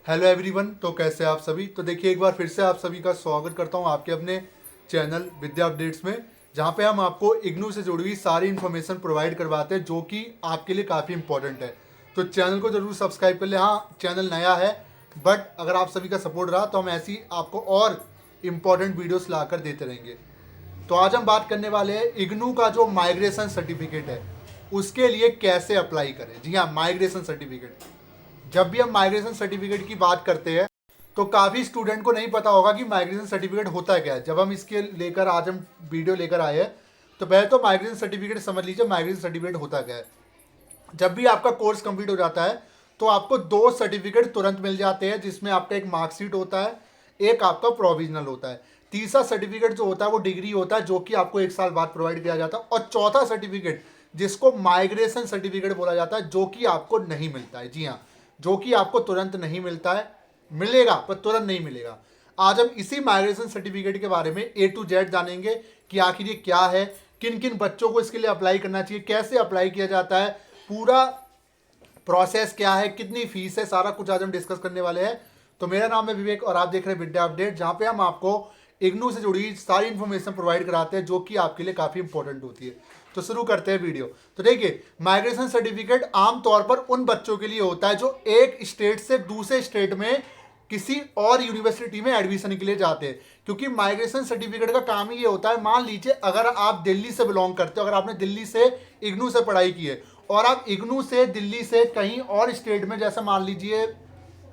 Hello everyone. तो कैसे हैं आप सभी। तो देखिए एक बार फिर से आप सभी का स्वागत करता हूं आपके अपने चैनल विद्या अपडेट्स में, जहां पे हम आपको इग्नू से जुड़ी हुई सारी इन्फॉर्मेशन प्रोवाइड करवाते हैं जो कि आपके लिए काफ़ी इंपॉर्टेंट है। तो चैनल को जरूर सब्सक्राइब कर ले। हाँ, चैनल नया है बट अगर आप सभी का सपोर्ट रहा तो हम ऐसी आपको और इम्पॉर्टेंट वीडियोस लाकर देते रहेंगे। तो आज हम बात करने वाले हैं इग्नू का जो माइग्रेशन सर्टिफिकेट है उसके लिए कैसे अप्लाई करें। जी हाँ, माइग्रेशन सर्टिफिकेट। जब भी हम माइग्रेशन सर्टिफिकेट की बात करते हैं तो काफ़ी स्टूडेंट को नहीं पता होगा कि माइग्रेशन सर्टिफिकेट होता क्या है। जब हम इसके लेकर आज हम वीडियो लेकर आए हैं तो पहले तो माइग्रेशन सर्टिफिकेट समझ लीजिए माइग्रेशन सर्टिफिकेट होता क्या है। जब भी आपका कोर्स कंप्लीट हो जाता है तो आपको दो सर्टिफिकेट तुरंत मिल जाते हैं, जिसमें आपका एक मार्कशीट होता है, एक आपका प्रोविजनल होता है। तीसरा सर्टिफिकेट जो होता है वो डिग्री होता है जो कि आपको एक साल बाद प्रोवाइड किया जाता है। और चौथा सर्टिफिकेट जिसको माइग्रेशन सर्टिफिकेट बोला जाता है जो कि आपको नहीं मिलता है। जी हाँ, जो कि आपको तुरंत नहीं मिलता है, मिलेगा पर तुरंत नहीं मिलेगा। आज हम इसी माइग्रेशन सर्टिफिकेट के बारे में A to Z जानेंगे कि आखिर ये क्या है, किन किन बच्चों को इसके लिए अप्लाई करना चाहिए, कैसे अप्लाई किया जाता है, पूरा प्रोसेस क्या है, कितनी फीस है, सारा कुछ आज हम डिस्कस करने वाले हैं। तो मेरा नाम है विवेक और आप देख रहे हैं विद्या अपडेट, जहां पे हम आपको इग्नू से जुड़ी सारी इन्फॉर्मेशन प्रोवाइड कराते हैं जो कि आपके लिए काफ़ी इंपॉर्टेंट होती है। तो शुरू करते हैं वीडियो। तो देखिए, माइग्रेशन सर्टिफिकेट आमतौर पर उन बच्चों के लिए होता है जो एक स्टेट से दूसरे स्टेट में किसी और यूनिवर्सिटी में एडमिशन के लिए जाते हैं। क्योंकि माइग्रेशन सर्टिफिकेट का काम ही ये होता है, मान लीजिए अगर आप दिल्ली से बिलोंग करते हो, अगर आपने दिल्ली से इग्नू से पढ़ाई की है और आप इग्नू से दिल्ली से कहीं और स्टेट में, जैसे मान लीजिए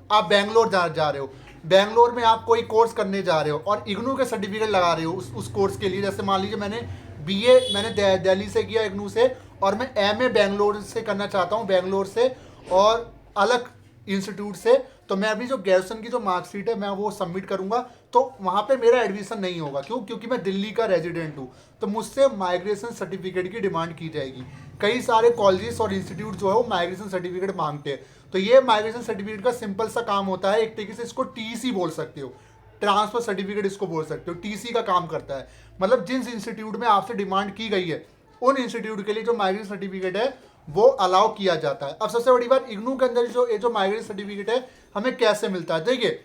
आप बैंगलोर जा रहे हो, बैंगलोर में आप कोई कोर्स करने जा रहे हो और इग्नू के सर्टिफिकेट लगा रहे हो उस कोर्स के लिए। जैसे मान लीजिए मैंने बीए मैंने दिल्ली से किया इग्नू से और मैं एमए बैंगलोर से करना चाहता हूँ, बैंगलोर से और अलग इंस्टीट्यूट से। तो मैं अभी जो ग्रेजुएशन की जो मार्कशीट है मैं वो सबमिट करूंगा, तो वहाँ पे मेरा एडमिशन नहीं होगा। क्यों? क्योंकि मैं दिल्ली का रेजिडेंट हूँ, तो मुझसे माइग्रेशन सर्टिफिकेट की डिमांड की जाएगी। कई सारे कॉलेजेस और इंस्टीट्यूट जो है वो माइग्रेशन सर्टिफिकेट मांगते हैं। तो ये माइग्रेशन सर्टिफिकेट का सिंपल सा काम होता है, एक तरीके से इसको टीसी बोल सकते हो, ट्रांसफर सर्टिफिकेट इसको बोल सकते हो। टीसी का काम करता है, मतलब जिस इंस्टीट्यूट में आपसे डिमांड की गई है उन इंस्टीट्यूट के लिए जो माइग्रेशन सर्टिफिकेट है वो अलाउ किया जाता है। अब सबसे बड़ी बात, इग्नू के अंदर जो माइग्रेशन सर्टिफिकेट है हमें कैसे मिलता है। देखिए,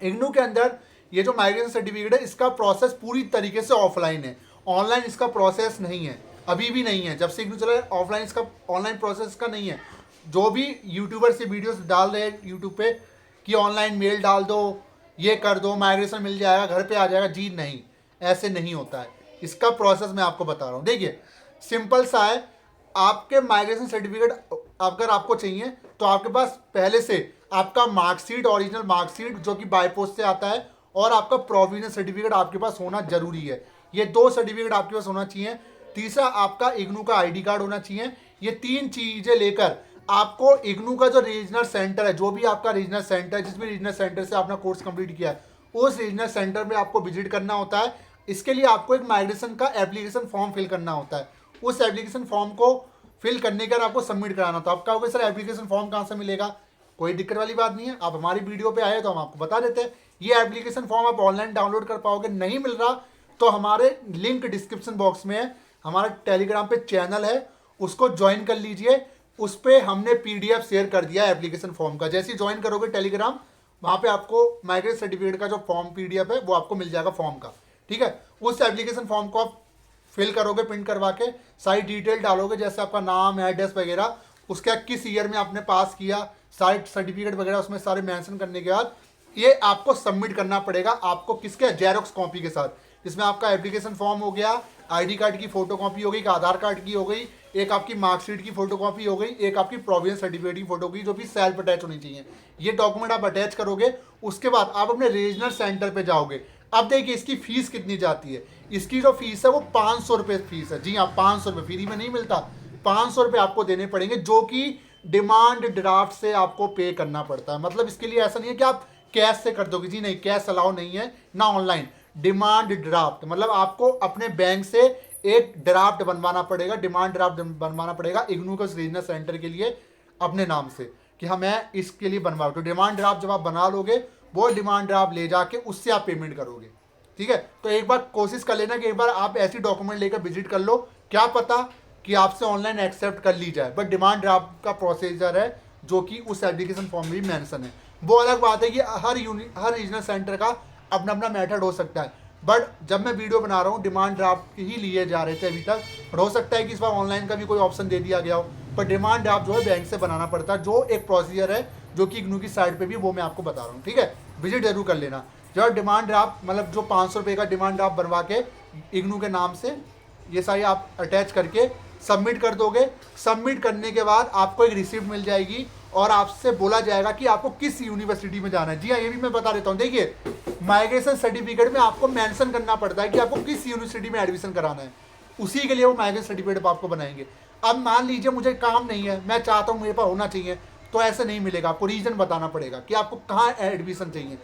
इग्नू के अंदर ये जो माइग्रेशन सर्टिफिकेट है इसका प्रोसेस पूरी तरीके से ऑफलाइन है, ऑनलाइन इसका प्रोसेस नहीं है, अभी भी नहीं है। जब से इग्नू चला है ऑफलाइन इसका ऑनलाइन प्रोसेस का नहीं है। जो भी यूट्यूबर से वीडियोस डाल रहे हैं यूट्यूब पे कि ऑनलाइन मेल डाल दो, ये कर दो, माइग्रेशन मिल जाएगा, घर पे आ जाएगा, जी नहीं, ऐसे नहीं होता है। इसका प्रोसेस मैं आपको बता रहा हूँ। देखिए, सिंपल सा है, आपके माइग्रेशन सर्टिफिकेट अगर आपको चाहिए तो आपके पास पहले से आपका मार्कशीट, ओरिजिनल मार्कशीट जो कि बाय पोस्ट से आता है, और आपका प्रोविजनल सर्टिफिकेट आपके पास होना जरूरी है। ये दो सर्टिफिकेट आपके पास होना चाहिए। तीसरा, आपका इग्नू का आईडी कार्ड होना चाहिए। ये तीन चीजें लेकर आपको इग्नू का जो रीजनल सेंटर है, जो भी आपका रीजनल सेंटर है, जिस भी रीजनल सेंटर से आपने कोर्स कंप्लीट किया है उस रीजनल सेंटर में आपको विजिट करना होता है। इसके लिए आपको एक माइग्रेशन का एप्लीकेशन फॉर्म फिल करना होता है। उस एप्लीकेशन फॉर्म को फिल करने के बाद आपको सबमिट कराना था। आप कहोगे सर एप्लीकेशन फॉर्म कहाँ से मिलेगा, कोई दिक्कत वाली बात नहीं है, आप हमारी वीडियो पे आए तो हम आपको बता देते हैं। ये एप्लीकेशन फॉर्म आप ऑनलाइन डाउनलोड कर पाओगे, नहीं मिल रहा तो हमारे लिंक डिस्क्रिप्शन बॉक्स में है, हमारा टेलीग्राम पे चैनल है, उसको ज्वाइन कर लीजिए। उस पर हमने पीडीएफ शेयर कर दिया एप्लीकेशन फॉर्म का। जैसे ही ज्वाइन करोगे टेलीग्राम, वहाँ पे आपको माइग्रेशन सर्टिफिकेट का जो फॉर्म पीडीएफ है वो आपको मिल जाएगा फॉर्म का। ठीक है, उस एप्लीकेशन फॉर्म को आप फिल करोगे, प्रिंट करवा के सारी डिटेल डालोगे, जैसे आपका नाम, एड्रेस वगैरह, उसका किस ईयर में आपने पास किया, सारे सर्टिफिकेट वगैरह उसमें सारे मेंशन करने के बाद ये आपको सबमिट करना पड़ेगा। आपको किसके? जेरोक्स कॉपी के साथ, जिसमें आपका एप्लीकेशन फॉर्म हो गया, आईडी कार्ड की फोटो कॉपी हो गई, एक आधार कार्ड की हो गई, एक आपकी मार्कशीट की फोटो कॉपी हो गई, एक आपकी प्रोविजनल सर्टिफिकेट की फोटो की, जो भी सेल्फ अटैच होनी चाहिए। ये डॉक्यूमेंट आप अटैच करोगे, उसके बाद आप अपने रीजनल सेंटर पे जाओगे। अब देखिए इसकी फीस कितनी जाती है। इसकी जो फीस है वो 500 रुपये फीस है। जी हाँ, 500 रुपये, फ्री में नहीं मिलता, 500 रुपये आपको देने पड़ेंगे, जो कि डिमांड ड्राफ्ट से आपको पे करना पड़ता है। मतलब इसके लिए ऐसा नहीं है कि आप कैश से कर दोगे, जी नहीं, कैश अलाउ नहीं है ना ऑनलाइन। डिमांड ड्राफ्ट मतलब आपको अपने बैंक से एक ड्राफ्ट बनवाना पड़ेगा, डिमांड ड्राफ्ट बनवाना पड़ेगा इग्नू के रीजनल सेंटर के लिए अपने नाम से, कि हाँ मैं इसके लिए बनवा। तो डिमांड ड्राफ्ट जब आप बना लोगे, वो डिमांड ड्राफ्ट ले जाके उससे आप पेमेंट करोगे। ठीक है, तो एक बार कोशिश कर लेना कि एक बार आप ऐसी डॉक्यूमेंट लेकर विजिट कर लो, क्या पता कि आपसे ऑनलाइन एक्सेप्ट कर ली जाए। बट डिमांड ड्राफ्ट का प्रोसीजर है जो कि उस एप्लीकेशन फॉर्म में भी मेंशन है। वो अलग बात है कि हर रीजनल सेंटर का अपना अपना मेथड हो सकता है, बट जब मैं वीडियो बना रहा हूँ डिमांड ड्राफ्ट ही लिए जा रहे थे अभी तक, और हो सकता है कि इस बार ऑनलाइन का भी कोई ऑप्शन दे दिया गया हो, पर डिमांड ड्राफ्ट जो है बैंक से बनाना पड़ता है, जो एक प्रोसीजर है जो कि इग्नू की साइट पे भी, वो मैं आपको बता रहा हूँ। ठीक है, विजिट जरूर कर लेना। जब डिमांड ड्राफ्ट मतलब जो 500 रुपये का डिमांड ड्राफ्ट बनवा के इग्नू के नाम से ये सारी आप अटैच करके सबमिट कर दोगे, सबमिट करने के बाद आपको एक रिसिप्ट मिल जाएगी और आपसे बोला जाएगा कि आपको किस यूनिवर्सिटी में जाना है। जी हाँ, ये भी मैं बता देता हूँ। देखिए, माइग्रेशन सर्टिफिकेट में आपको मेंशन करना पड़ता है कि आपको किस यूनिवर्सिटी में एडमिशन कराना है, उसी के लिए वो माइग्रेशन सर्टिफिकेट आपको बनाएंगे। अब मान लीजिए मुझे काम नहीं है, मैं चाहता हूँ मेरे पास होना चाहिए, तो ऐसे नहीं मिलेगा, आपको रीजन बताना पड़ेगा कि आपको कहाँ एडमिशन चाहिए।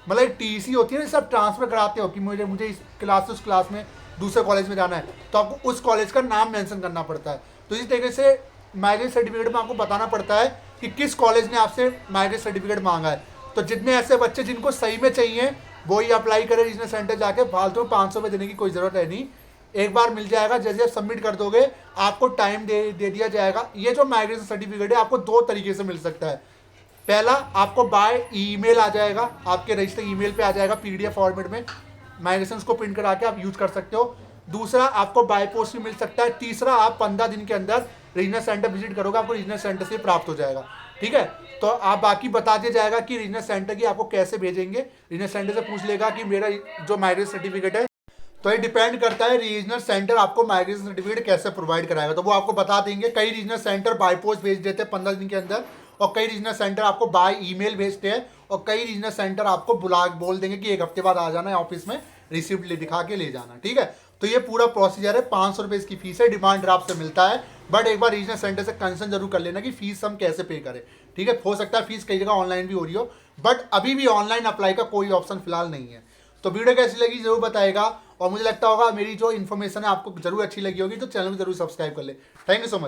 मतलब टीसी होती है ना, सब ट्रांसफर कराते हो कि मुझे इस क्लास से उस क्लास में दूसरे कॉलेज में जाना है, तो आपको उस कॉलेज का नाम मेंशन करना पड़ता है। तो इस तरीके से माइग्रेशन सर्टिफिकेट में आपको बताना पड़ता है कि किस कॉलेज ने आपसे माइग्रेशन सर्टिफिकेट मांगा है। तो जितने ऐसे बच्चे जिनको सही में चाहिए वो ही अप्लाई करें रीजनल सेंटर जाके, फालतू में 500 रुपये देने की कोई ज़रूरत है नहीं, एक बार मिल जाएगा। जैसे आप सबमिट कर दोगे आपको टाइम दे दिया जाएगा। ये जो माइग्रेशन सर्टिफिकेट है आपको 2 तरीके से मिल सकता है। पहला, आपको बाय ईमेल आ जाएगा, आपके रजिस्टर ईमेल पे आ जाएगा पीडीएफ फॉर्मेट में, माइग्रेशन को प्रिंट करा के आप यूज कर सकते हो। दूसरा, आपको बाय पोस्ट भी मिल सकता है। तीसरा, आप 15 दिन के अंदर रीजनल सेंटर विजिट करोगे, आपको रीजनल सेंटर से प्राप्त हो जाएगा। ठीक है, तो आप बाकी बता दिया जाएगा कि रीजनल सेंटर की आपको कैसे भेजेंगे। रीजनल सेंटर से पूछ लेगा कि मेरा जो माइग्रेशन सर्टिफिकेट है, तो ये डिपेंड करता है रीजनल सेंटर आपको माइग्रेशन सर्टिफिकेट कैसे प्रोवाइड कराएगा, तो वो आपको बता देंगे। कई रीजनल सेंटर बाय पोस्ट भेज देते हैं 15 दिन के अंदर, और कई रीजनल सेंटर आपको बाय ईमेल भेजते हैं, और कई रीजनल सेंटर आपको बोल देंगे कि 1 हफ्ते बाद आ जाना है ऑफिस में, रिसिप्ट दिखा के ले जाना। ठीक है, तो ये पूरा प्रोसीजर है। 500 रुपये इसकी फीस है, डिमांड ड्राफ्ट से मिलता है, बट एक बार रीजनल सेंटर से कंसर्न जरूर कर लेना कि फीस हम कैसे पे करें। ठीक है, हो सकता है फीस कई जगह ऑनलाइन भी हो रही हो, बट अभी भी ऑनलाइन अप्लाई का कोई ऑप्शन फिलहाल नहीं है। तो वीडियो कैसी लगी जरूर बताएगा, और मुझे लगता होगा मेरी जो इन्फॉर्मेशन है आपको जरूर अच्छी लगी होगी, तो चैनल को जरूर सब्सक्राइब कर ले। Thank you so much.